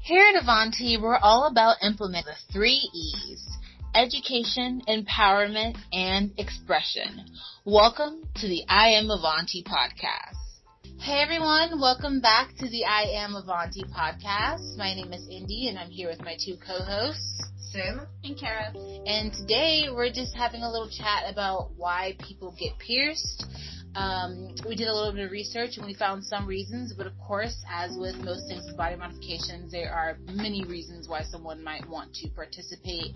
Here at Avanti, we're all about implementing the 3 E's: education, empowerment, and expression. Welcome to the I Am Avanti podcast. Hey everyone, welcome back to the I Am Avanti podcast. My name is Endy and I'm here with my two co-hosts, Sim and Kara. And today we're just having a little chat about why people get pierced. We did a little bit of research and we found some reasons, but of course, as with most things with body modifications, there are many reasons why someone might want to participate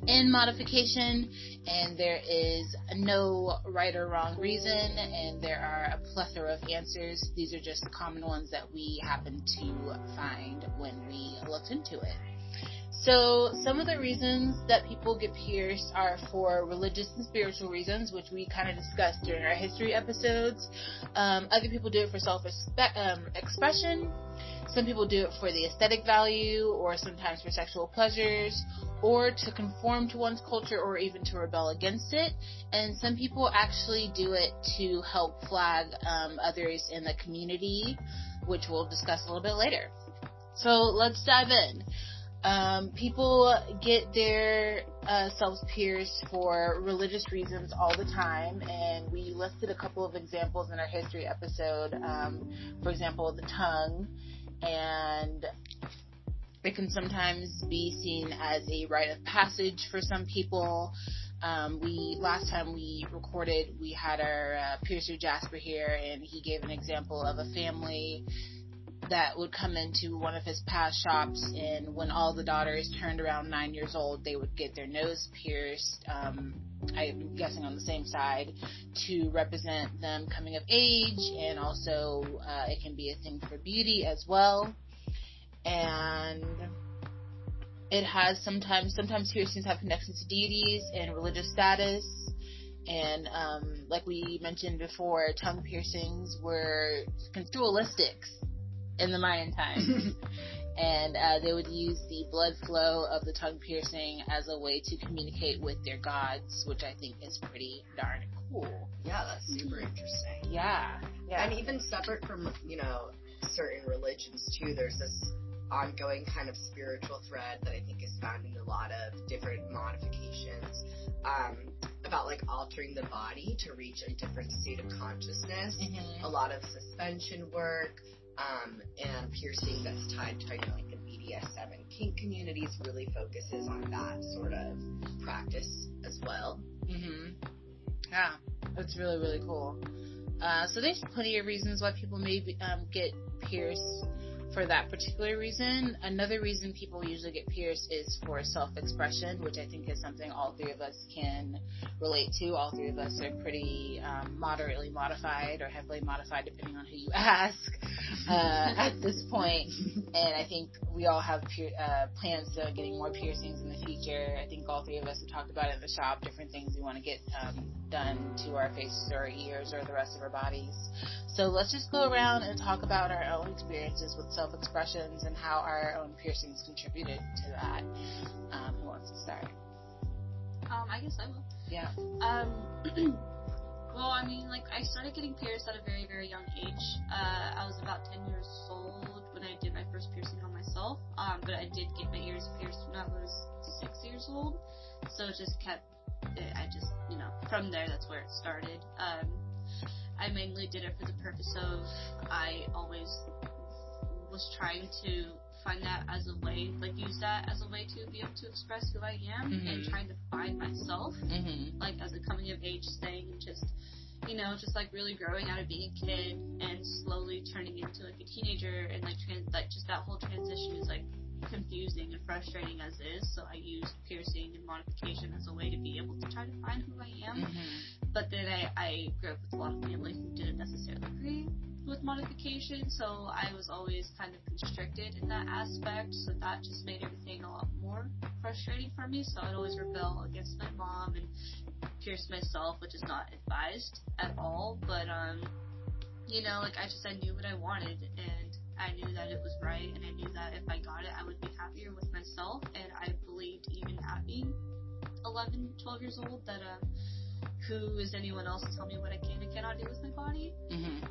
in modification, and there is no right or wrong reason, and there are a plethora of answers. These are just common ones that we happened to find when we looked into it. So some of the reasons that people get pierced are for religious and spiritual reasons, which we kind of discussed during our history episodes. Other people do it for self-expression. Some people do it for the aesthetic value, or sometimes for sexual pleasures, or to conform to one's culture, or even to rebel against it. And some people actually do it to help flag others in the community, which we'll discuss a little bit later. So let's dive in. People get their selves pierced for religious reasons all the time, and we listed a couple of examples in our history episode. For example, the tongue, and it can sometimes be seen as a rite of passage for some people. Last time we recorded, we had our piercer Jasper here, and he gave an example of a family that would come into one of his past shops, and when all the daughters turned around 9 years old, they would get their nose pierced, I'm guessing on the same side, to represent them coming of age, and also it can be a thing for beauty as well. And it has sometimes piercings have connections to deities and religious status. And like we mentioned before, tongue piercings were ritualistic in the Mayan times. And they would use the blood flow of the tongue piercing as a way to communicate with their gods, which I think is pretty darn cool. Yeah, that's super interesting. Yeah. And even separate from, certain religions too, there's this ongoing kind of spiritual thread that I think is found in a lot of different modifications, about like altering the body to reach a different state of consciousness. Mm-hmm. A lot of suspension work, and piercing that's tied to like the BDSM and kink communities really focuses on that sort of practice as well. Mm-hmm. Yeah, that's really, really cool. So there's plenty of reasons why people may get pierced for that particular reason. Another reason people usually get pierced is for self-expression, which I think is something all three of us can relate to. All three of us are pretty moderately modified or heavily modified, depending on who you ask, at this point. And I think we all have plans to getting more piercings in the future. I think all three of us have talked about it in the shop, different things we want to get done to our faces or our ears or the rest of our bodies. So let's just go around and talk about our own experiences with self-expressions and how our own piercings contributed to that. Who wants to start? I guess I will. Yeah. Well, I started getting pierced at a very, very young age. I was about 10 years old when I did my first piercing on myself. But I did get my ears pierced when I was 6 years old. So it just kept, from there, that's where it started. I mainly did it for the purpose of, I always was trying to find that as a way, use that as a way to be able to express who I am, mm-hmm. and trying to find myself, mm-hmm. As a coming of age thing, and just really growing out of being a kid and slowly turning into a teenager, and just that whole transition is confusing and frustrating as is. So I used piercing and modification as a way to be able to try to find who I am. Mm-hmm. But then I grew up with a lot of family who didn't necessarily agree with modification, so I was always kind of constricted in that aspect, so that just made everything a lot more frustrating for me. So I'd always rebel against my mom and pierce myself, which is not advised at all, but I knew what I wanted, and I knew that it was right, and I knew that if I got it, I would be happier with myself. And I believed, even at being 11, 12 years old, that who is anyone else to tell me what I can and cannot do with my body? Mm-hmm.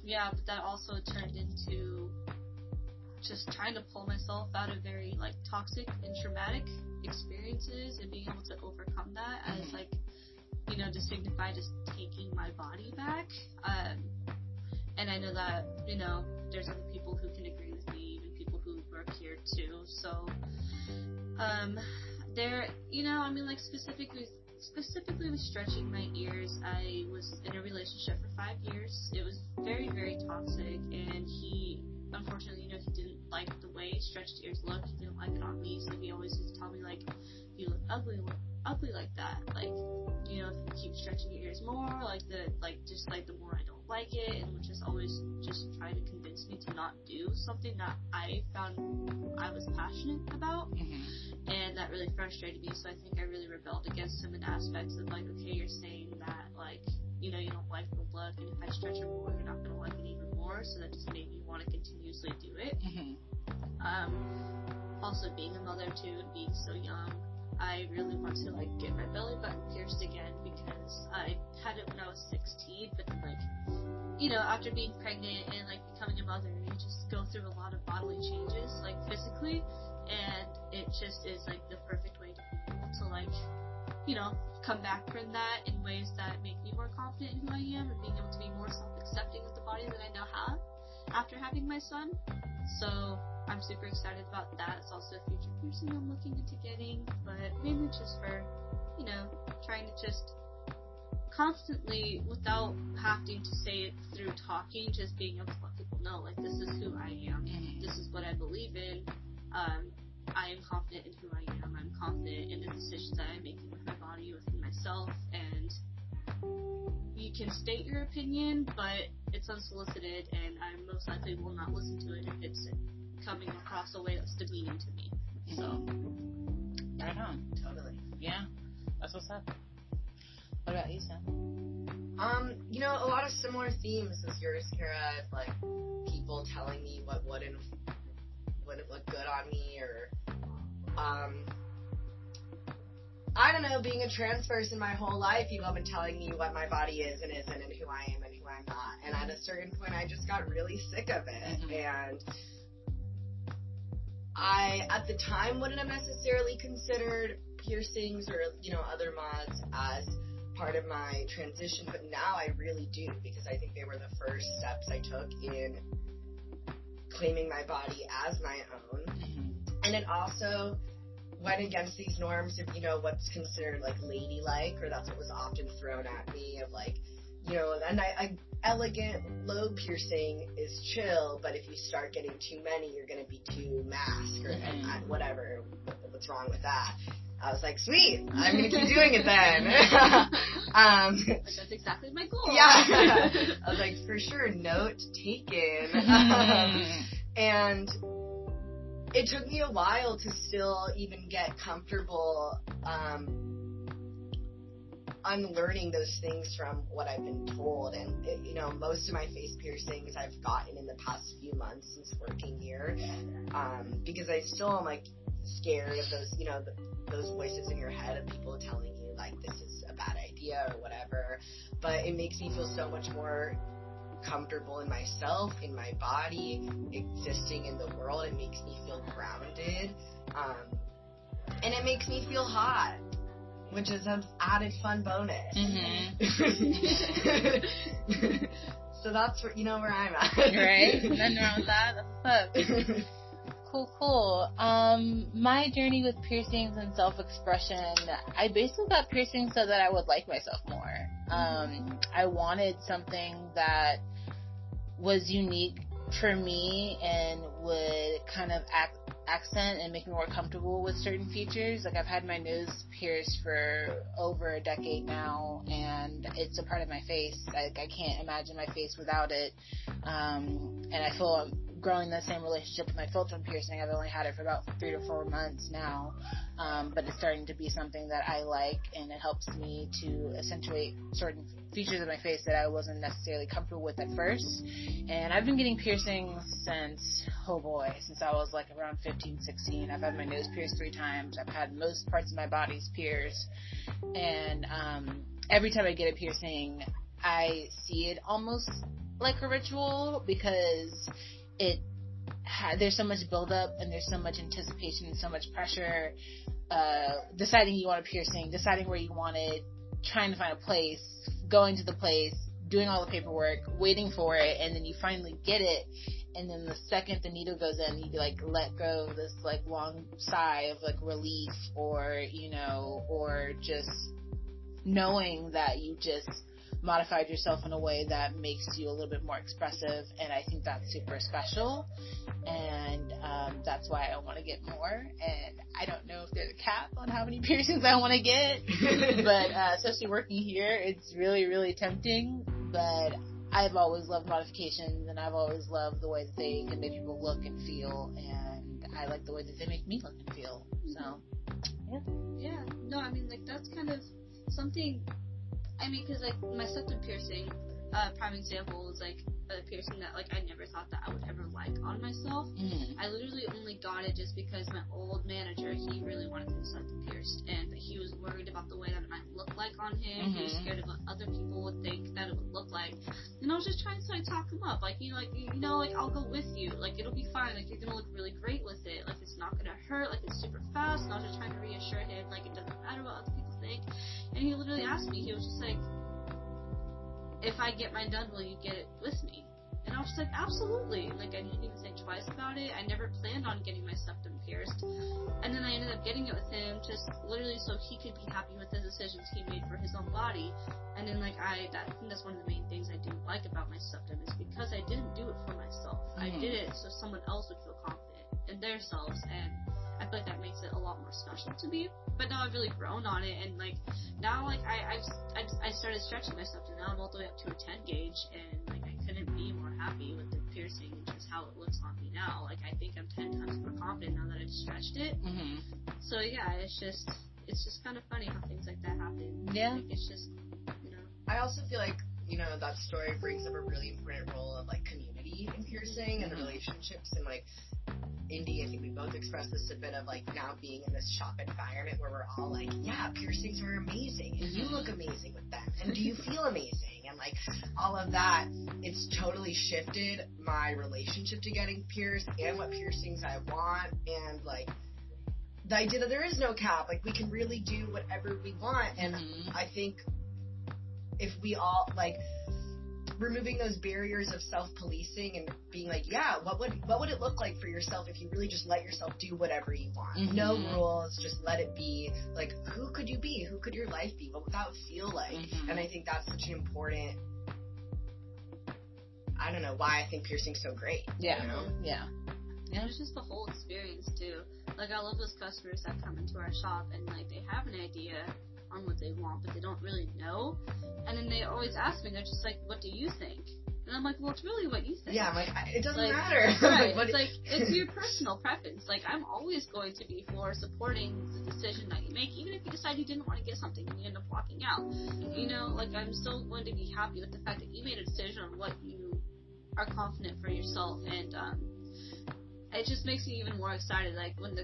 But that also turned into just trying to pull myself out of very, like, toxic and traumatic experiences and being able to overcome that as, like, you know, to signify just taking my body back. And I know that, you know, there's other people who can agree with me, even people who work here too. So, there, you know, I mean, like, specifically with stretching my ears, I was in a relationship for 5 years. It was very, very toxic, and he, unfortunately, you know, he didn't like the way stretched ears look. He didn't like it on me, so he always used to tell me, like, you look ugly like that. Like, you know, if you keep stretching your ears more, like, the more I don't like it, and would just always just try to convince me to not do something that I found I was passionate about. And that really frustrated me, so I think I really rebelled against him in aspects of, like, okay, you're saying that, like, you know, you don't like the look, and if I stretch it more, you're not going to like it even more, so that just made me want to continuously do it. Also, being a mother, too, and being so young, I really want to, like, get my belly button pierced again, because I had it when I was 16, but then, like, you know, after being pregnant and, like, becoming a mother, you just go through a lot of bodily changes, like, physically, and it just is, like, the perfect way to be able to, like, you know, come back from that in ways that make me more confident in who I am, and being able to be more self-accepting of the body that I now have after having my son. So I'm super excited about that. It's also a future piercing I'm looking into getting, but mainly just for, you know, trying to just constantly, without having to say it through talking, just being able to let people know, like, this is who I am, this is what I believe in, I am confident in who I am, I'm confident in the decisions that I'm making with my body, within myself, and you can state your opinion, but it's unsolicited, and I most likely will not listen to it if it's coming across a way that's demeaning to me. So, right on. Totally. Yeah, that's what's up. What about you, Sam? You know, a lot of similar themes as yours, Kara. Like, people telling me what wouldn't look good on me, or, I don't know, being a trans person my whole life, people have been telling me what my body is and isn't, and who I am and who I'm not. And at a certain point, I just got really sick of it. And I, at the time, wouldn't have necessarily considered piercings or, you know, other mods as part of my transition, but now I really do, because I think they were the first steps I took in claiming my body as my own. And it also went against these norms of, you know, what's considered, like, ladylike, or that's what was often thrown at me, of, like, you know, an elegant lobe piercing is chill, but if you start getting too many, you're going to be too masked, or and whatever, what's wrong with that? I was like, sweet, I'm going to keep doing it then. That's exactly my goal. Yeah. I was like, for sure, note taken. And it took me a while to still even get comfortable unlearning those things from what I've been told. And, you know, most of my face piercings I've gotten in the past few months since working here, because I still am, like, scared of those, you know, those voices in your head of people telling you, like, this is a bad idea or whatever. But it makes me feel so much more comfortable in myself, in my body, existing in the world. It makes me feel grounded, and it makes me feel hot, which is an added fun bonus. So that's where, you know, where I'm at. Right? Nothing wrong with that. That's what's up. Cool. My journey with piercings and self-expression, I basically got piercings so that I would like myself more. I wanted something that was unique for me and would kind of accent and make me more comfortable with certain features. Like, I've had my nose pierced for over a decade now, and it's a part of my face. Like, I can't imagine my face without it. And I feel I'm growing the same relationship with my philtrum piercing. I've only had it for about 3 to 4 months now, but it's starting to be something that I like, and it helps me to accentuate certain features of my face that I wasn't necessarily comfortable with at first. And I've been getting piercings since I was like around 15, 16. I've had my nose pierced 3 times. I've had most parts of my body's pierced, and every time I get a piercing, I see it almost like a ritual, because it there's so much buildup and there's so much anticipation and so much pressure, deciding you want a piercing, deciding where you want it, trying to find a place, going to the place, doing all the paperwork, waiting for it, and then you finally get it, and then the second the needle goes in, you like let go of this like long sigh of like relief, or or just knowing that you just modified yourself in a way that makes you a little bit more expressive. And I think that's super special, and that's why I want to get more. And I don't know if there's a cap on how many piercings I want to get, but especially working here, it's really, really tempting. But I've always loved modifications, and I've always loved the way that they can make people look and feel, and I like the way that they make me look and feel. So yeah, no, I mean, like, that's kind of something. I mean, because, like, my septum piercing, prime example, was, like, a piercing that, like, I never thought that I would ever like on myself. I literally only got it just because my old manager, he really wanted his septum pierced, and he was worried about the way that it might look like on him. He was scared of what other people would think that it would look like. And I was just trying to, like, talk him up. Like, like, I'll go with you. Like, it'll be fine. Like, you're gonna look really great with it. Like, it's not gonna hurt. Like, it's super fast. And I was just trying to reassure him, like, it doesn't matter what other people think. And he literally asked me, he was just like, if I get mine done, will you get it with me? And I was just like, absolutely. Like, I didn't even think twice about it. I never planned on getting my septum pierced. And then I ended up getting it with him, just literally so he could be happy with the decisions he made for his own body. And then, like, I think that's one of the main things I do like about my septum, is because I didn't do it for myself. I did it so someone else would feel confident in themselves, and I feel like that makes it a lot more special to me. But now I've really grown on it, and, like, now, like, I started stretching my septum. Now I'm all the way up to a 10 gauge, and, like, I couldn't be more happy with the piercing and just how it looks on me now. Like, I think I'm 10 times more confident now that I've stretched it. So, yeah, it's just kind of funny how things like that happen. Yeah. Like, it's just, I also feel like, that story brings up a really important role of, like, community in piercing and relationships, and, like, Endy, I think we both expressed this a bit of, like, now being in this shop environment where we're all like, yeah, piercings are amazing, and you look amazing with them, and do you feel amazing, and, like, all of that. It's totally shifted my relationship to getting pierced and what piercings I want, and, like, the idea that there is no cap, like, we can really do whatever we want. And I think if we all, like, removing those barriers of self-policing and being like, yeah, what would it look like for yourself if you really just let yourself do whatever you want? No rules, just let it be. Like, who could you be? Who could your life be? What would that feel like? And I think that's such an important, I don't know why I think piercing's so great. Yeah. Yeah, it's just the whole experience, too. Like, I love those customers that come into our shop and, like, they have an idea on what they want, but they don't really know. And then they always ask me, they're just like, what do you think? And I'm like, well, it's really what you think. Yeah, I'm like, it doesn't matter. Right. It's like, it's your personal preference. Like, I'm always going to be for supporting the decision that you make, even if you decide you didn't want to get something and you end up walking out. Like, I'm still going to be happy with the fact that you made a decision on what you are confident for yourself. And, it just makes me even more excited, like, when the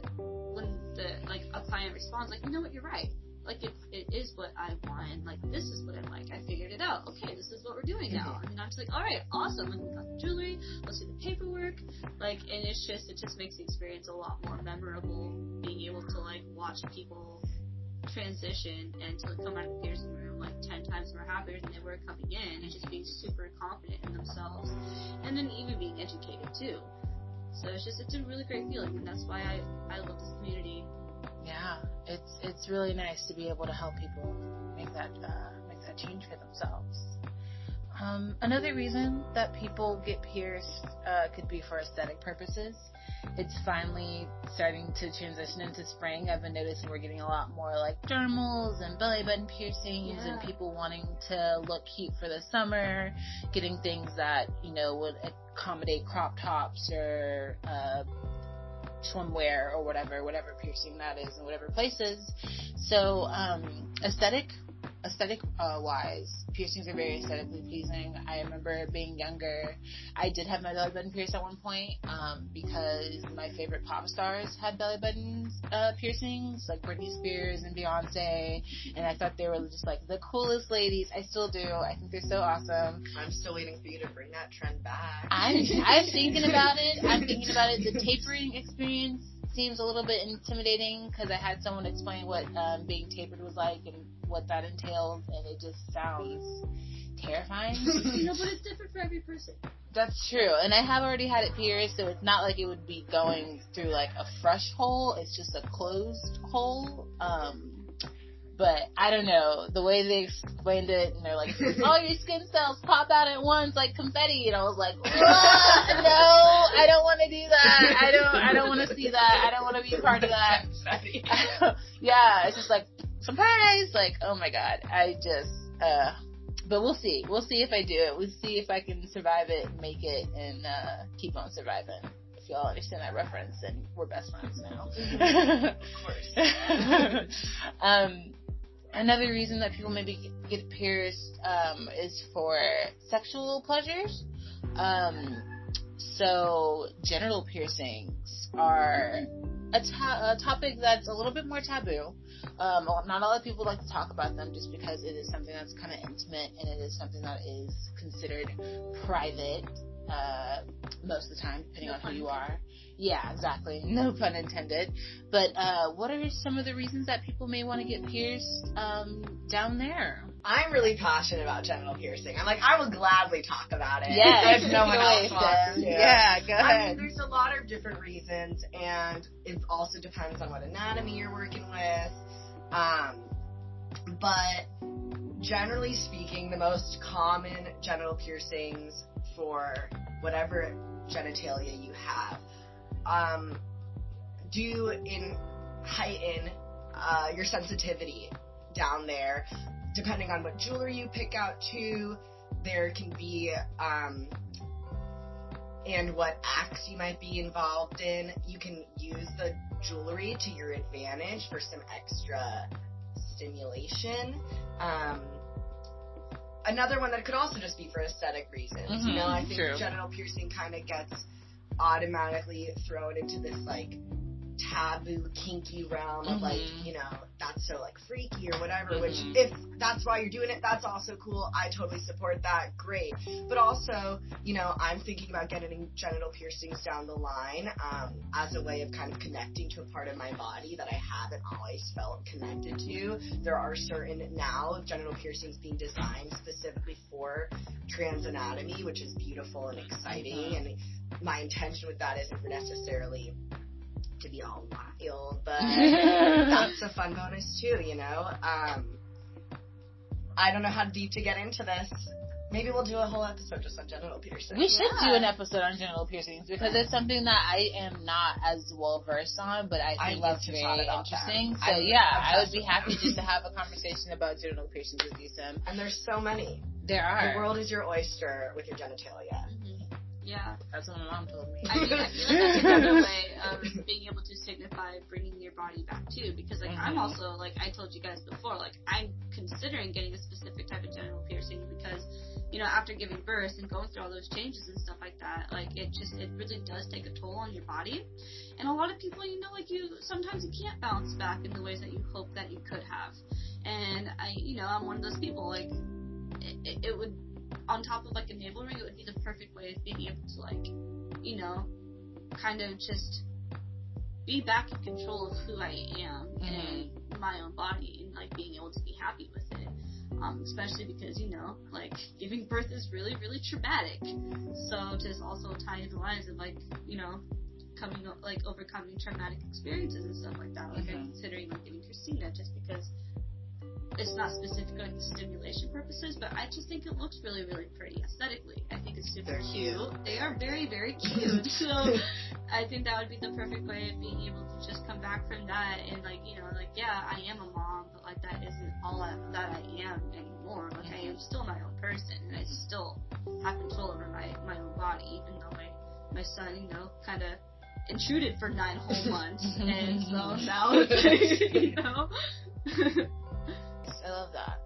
like, a client responds, like, you know what, you're right. Like, it is what I want, and, like, this is what I like. I figured it out. Okay, this is what we're doing now. And I'm just like, all right, awesome. Like, we got the jewelry. Let's do the paperwork. Like, and it just makes the experience a lot more memorable, being able to, like, watch people transition and to come out of the piercing room, like, 10 times more happier than they were coming in, and just being super confident in themselves. And then even being educated, too. So it's a really great feeling, and that's why I love this community. Yeah, it's really nice to be able to help people make that change for themselves. Another reason that people get pierced could be for aesthetic purposes. It's finally starting to transition into spring. I've been noticing we're getting a lot more, like, dermals and belly button piercings, and people wanting to look cute for the summer, getting things that, would accommodate crop tops or swimwear or whatever piercing that is in whatever places. So aesthetic wise, piercings are very aesthetically pleasing. I remember being younger, I did have my belly button pierced at one point because my favorite pop stars had belly button piercings, like Britney Spears and Beyonce, and I thought they were just, like, the coolest ladies. I still do. I think they're so awesome. I'm still waiting for you to bring that trend back. I'm thinking about it. The tapering experience seems a little bit intimidating because I had someone explain what being tapered was like and what that entails, and it just sounds terrifying. But it's different for every person. That's true, and I have already had it pierced, so it's not like it would be going through like a fresh hole. It's just a closed hole. But I don't know, the way they explained it, and they're like, all your skin cells pop out at once like confetti, and I was like, no, I don't want to do that. I don't want to see that. I don't want to be a part of that. Yeah, it's just like, surprise! Like, oh my god, but we'll see. We'll see if I do it. We'll see if I can survive it, make it, and keep on surviving. If y'all understand that reference, then we're best friends now. Of course. Another reason that people maybe get pierced is for sexual pleasures. So genital piercings are a topic that's a little bit more taboo. Not a lot of people like to talk about them just because it is something that's kind of intimate, and it is something that is considered private most of the time, depending on who you are. Yeah, exactly. No pun intended. But what are some of the reasons that people may want to get pierced down there? I'm really passionate about genital piercing. I'm like, I will gladly talk about it. Yeah, if no one else wants to. Yeah, go ahead. I mean, there's a lot of different reasons, and it also depends on what anatomy you're working with. But generally speaking, the most common genital piercings for whatever genitalia you have do heighten your sensitivity down there. Depending on what jewelry you pick out too, there can be and what acts you might be involved in. You can use the jewelry to your advantage for some extra stimulation. Another one that could also just be for aesthetic reasons. Mm-hmm, you know, I think true. Genital piercing kind of gets automatically thrown into this like taboo, kinky realm of like, you know, that's so like freaky or whatever, which if that's why you're doing it, that's also cool. I totally support that. Great. But also, you know, I'm thinking about getting genital piercings down the line as a way of kind of connecting to a part of my body that I haven't always felt connected to. There are certain now genital piercings being designed specifically for trans anatomy, which is beautiful and exciting. And my intention with that isn't necessarily to be all wild, but that's a fun bonus too, you know. I don't know how deep to get into this. Maybe we'll do a whole episode just on genital piercings. We should do an episode on genital piercings because it's something that I am not as well versed on, but I think it's very interesting. Them. So I would be happy just to have a conversation about genital piercings with you, Sim. And there's so many. There are. The world is your oyster with your genitalia. Yeah. That's what my mom told me. I mean, I feel like that's another way of being able to signify bringing your body back too, because like I'm also, like I told you guys before, like I'm considering getting a specific type of genital piercing because, you know, after giving birth and going through all those changes and stuff like that, like it really does take a toll on your body. And a lot of people, you know, like sometimes you can't bounce back in the ways that you hope that you could have. And I'm one of those people, like it would, on top of like a navel ring, it would be the perfect way of being able to like, you know, kind of just be back in control of who I am and my own body and like being able to be happy with it. Especially because, you know, like giving birth is really, really traumatic. So to also tie in the lines of like, you know, overcoming traumatic experiences and stuff like that. Like I'm considering like getting Christina just because it's not specific like the stimulation purposes, but I just think it looks really, really pretty aesthetically. I think it's super cute. They are very, very cute. So I think that would be the perfect way of being able to just come back from that and like, you know, like yeah, I am a mom, but like that isn't all that I am anymore. Like I am still my own person, and I still have control over my own body, even though my son, you know, kind of intruded for 9 whole months, and so now, you know. I love that.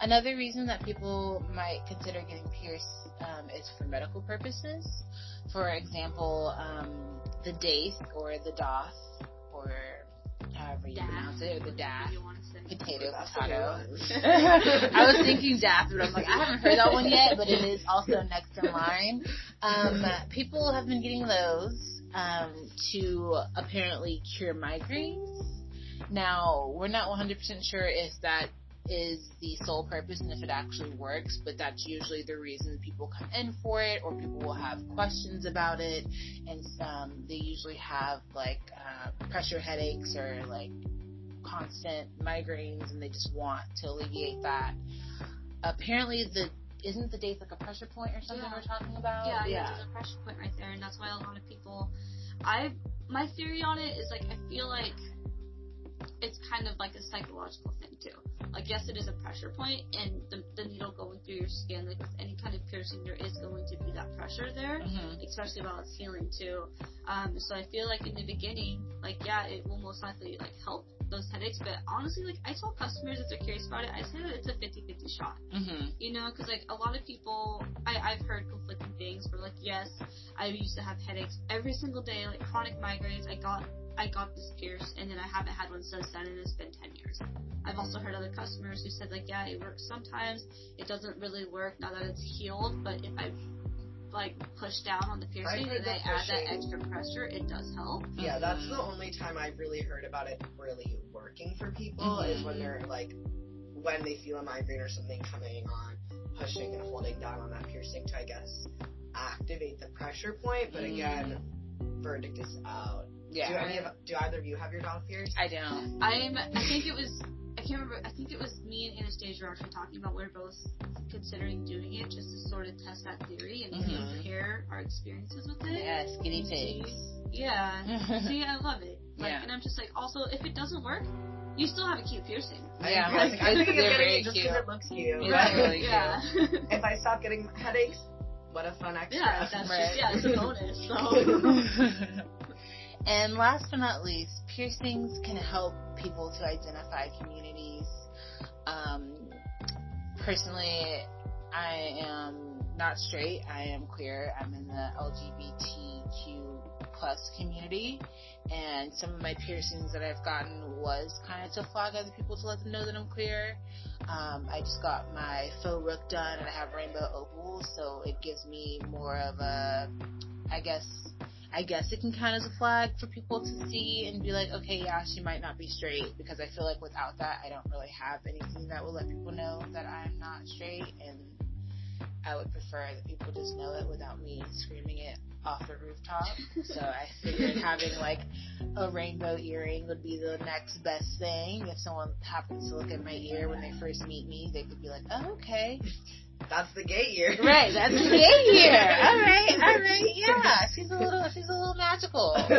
Another reason that people might consider getting pierced is for medical purposes. For example, the DACE or the DOS or however you pronounce it, or the DAF. Potato. I was thinking DAF, but I'm like, I haven't heard that one yet, but it is also next in line. People have been getting those to apparently cure migraines. Now, we're not 100% sure if that is the sole purpose and if it actually works, but that's usually the reason people come in for it, or people will have questions about it, and they usually have like pressure headaches or like constant migraines, and they just want to alleviate that. Apparently, isn't the dates like a pressure point or something we're talking about? Yeah, there's a pressure point right there, and that's why a lot of people. My theory on it is like I feel like it's kind of like a psychological thing too. Like, yes, it is a pressure point, and the needle going through your skin, like with any kind of piercing, there is going to be that pressure there, especially while it's healing too. So I feel like in the beginning, like, yeah, it will most likely like help those headaches, but honestly, like, I tell customers if they're curious about it, I say that it's a 50-50 shot. You know, because like a lot of people, I've heard conflicting things where like, yes, I used to have headaches every single day, like chronic migraines. I got this pierced, and then I haven't had one since then, and it's been 10 years. I've also heard other customers who said, like, yeah, it works sometimes, it doesn't really work now that it's healed, but if I, like, push down on the piercing and I add that extra pressure, it does help. Yeah, that's the only time I've really heard about it really working for people, is when they're, like, when they feel a migraine or something coming on, pushing and holding down on that piercing to, I guess, activate the pressure point, but again, verdict is out. Yeah. Do either of you have your dog pierced? I don't. I think it was, I can't remember, I think it was me and Anastasia were actually talking about we're both considering doing it just to sort of test that theory and compare our experiences with it. Yes, guinea pigs. Yeah. See, I love it. Like, and I'm just like, also, if it doesn't work, you still have a cute piercing. Yeah, I'm thinking of getting it just cute. because it looks cute. It's really cute. If I stop getting headaches, what a fun extra. Yeah, that's just, it's a bonus. So. And last but not least, piercings can help people to identify communities. Personally, I am not straight. I am queer. I'm in the LGBTQ plus community, and some of my piercings that I've gotten was kind of to flag other people to let them know that I'm queer. I just got my faux rook done, and I have rainbow opals, so it gives me more of a, I guess it can count as a flag for people to see and be like, okay, yeah, she might not be straight, because I feel like without that, I don't really have anything that will let people know that I'm not straight, and I would prefer that people just know it without me screaming it off the rooftop. So I figured having like a rainbow earring would be the next best thing. If someone happens to look at my ear when they first meet me, they could be like, oh, okay. That's the gay ear. Right, that's the gay ear. All right, yeah. She's a little magical. By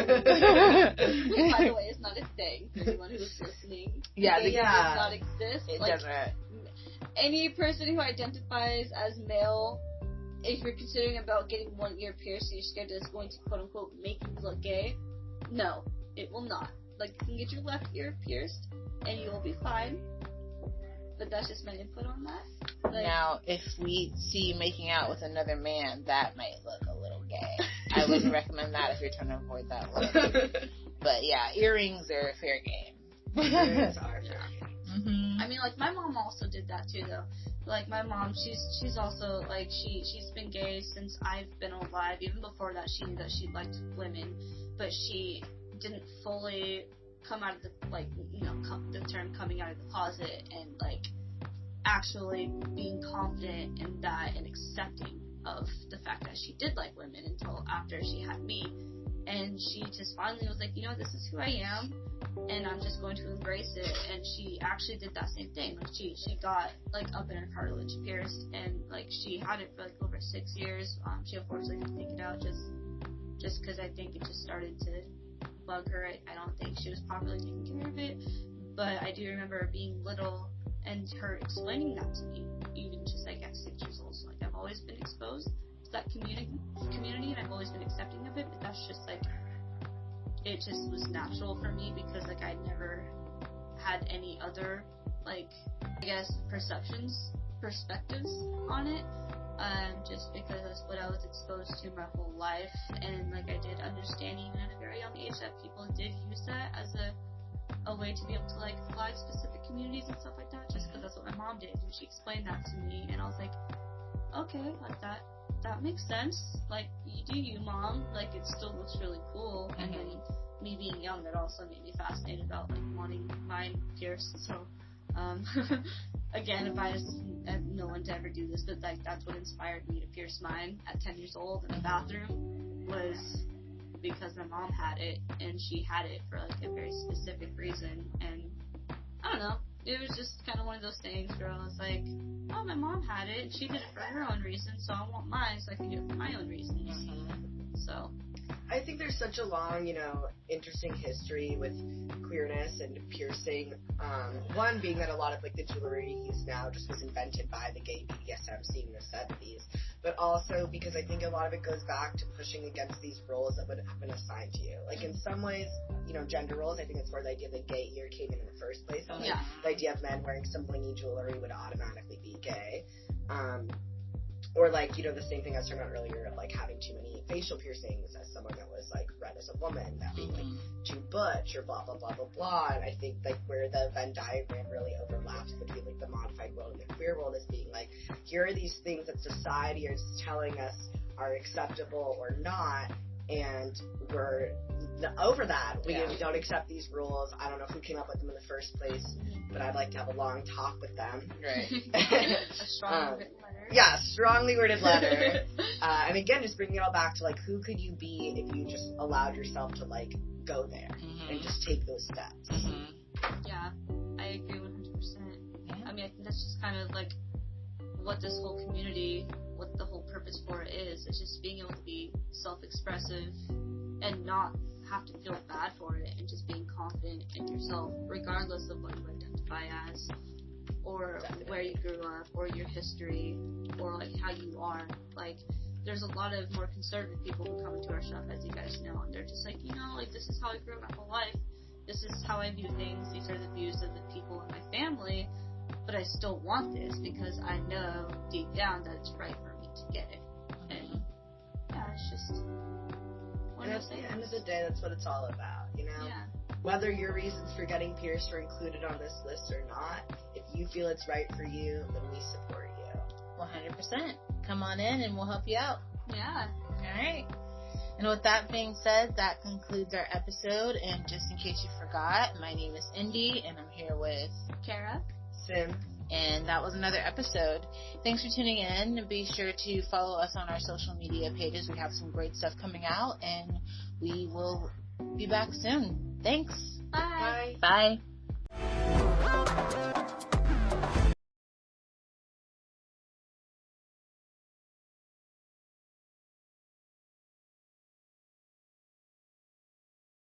the way, it's not a thing for anyone who's listening. Yeah, the gay ear does not exist. It like, doesn't. Any person who identifies as male, if you're considering about getting one ear pierced, you're scared that it's going to quote unquote make you look gay. No, it will not. Like, you can get your left ear pierced, and you will be fine. But that's just my input on that. Like, now, if we see you making out with another man, that might look a little gay. I wouldn't recommend that if you're trying to avoid that look. But yeah, earrings are fair game. Earrings are fair game. I mean, like, my mom also did that too, though. Like, my mom, she's also, like, she's been gay since I've been alive. Even before that, she knew that she liked women, but she didn't fully come out of the, like, you know, the term coming out of the closet and, like, actually being confident in that and accepting of the fact that she did like women until after she had me. And she just finally was like, you know, this is who I am, and I'm just going to embrace it. And she actually did that same thing. Like, she got, like, up in her cartilage pierced, and, like, she had it for, like, over 6 years. She unfortunately had to take it out just because I think it just started to bug her. I don't think she was properly taking care of it. But I do remember being little and her explaining that to me, even just, like, at 6 years old. So, like, I've always been exposed to that community, and I've always been accepting of it, but that's just, like, it just was natural for me because, like, I never had any other, like, I guess, perspectives on it, just because that's what I was exposed to my whole life, and, like, I did understand even at a very young age that people did use that as a way to be able to, like, flag specific communities and stuff like that, just because that's what my mom did, and she explained that to me, and I was like, okay, like that. that makes sense. Like, you do you, Mom. Like, it still looks really cool. And then me being young, that also made me fascinated about, like, wanting mine pierced. So, again, advise no one to ever do this, but, like, that's what inspired me to pierce mine at 10 years old in the bathroom, was because my mom had it, and she had it for, like, a very specific reason. And I don't know. It was just kind of one of those things where I was like, oh, my mom had it, and she did it for her own reason, so I want mine so I can do it for my own reasons. So I think there's such a long, interesting history with queerness and piercing. One being that a lot of, like, the jewelry used now just was invented by the gay BDSM scene in the 70s. But also because I think a lot of it goes back to pushing against these roles that would have been assigned to you. Like, in some ways, gender roles, I think it's where the idea of the gay ear came in the first place. So, like, the idea of men wearing some blingy jewelry would automatically be gay. Or, like, the same thing I was talking about earlier of, like, having too many facial piercings as someone that was, like, read as a woman, that being, like, too butch or blah, blah, blah, blah, blah. And I think, like, where the Venn diagram really overlaps between, like, the modified world and the queer world is being, like, here are these things that society is telling us are acceptable or not, and we're over that. We don't accept these rules. I don't know who came up with them in the first place, but I'd like to have a long talk with them. Right. a strong written letter. Yeah, strongly worded letter. And again, just bringing it all back to, like, who could you be if you just allowed yourself to, like, go there and just take those steps. Yeah, I agree 100%. I mean, I think that's just kind of, like, what this whole community, what the whole purpose for it is. It's just being able to be self-expressive and not have to feel bad for it, and just being confident in yourself, regardless of what you identify as, or where you grew up, or your history, or, like, how you are. Like, there's a lot of more conservative people who come into our shop, as you guys know, and they're just like, like, this is how I grew up my whole life. This is how I view things. These are the views of the people in my family, but I still want this because I know deep down that it's right for me to get it. And it's just one of those things. At the end of the day, that's what it's all about, Yeah. Whether your reasons for getting pierced are included on this list or not, if you feel it's right for you, then we support you. 100%. Come on in and we'll help you out. Yeah. All right. And with that being said, that concludes our episode. And just in case you forgot, my name is Endy, and I'm here with Kara. Sim. And that was another episode. Thanks for tuning in. Be sure to follow us on our social media pages. We have some great stuff coming out, and we will be back soon. Thanks. Bye. Bye.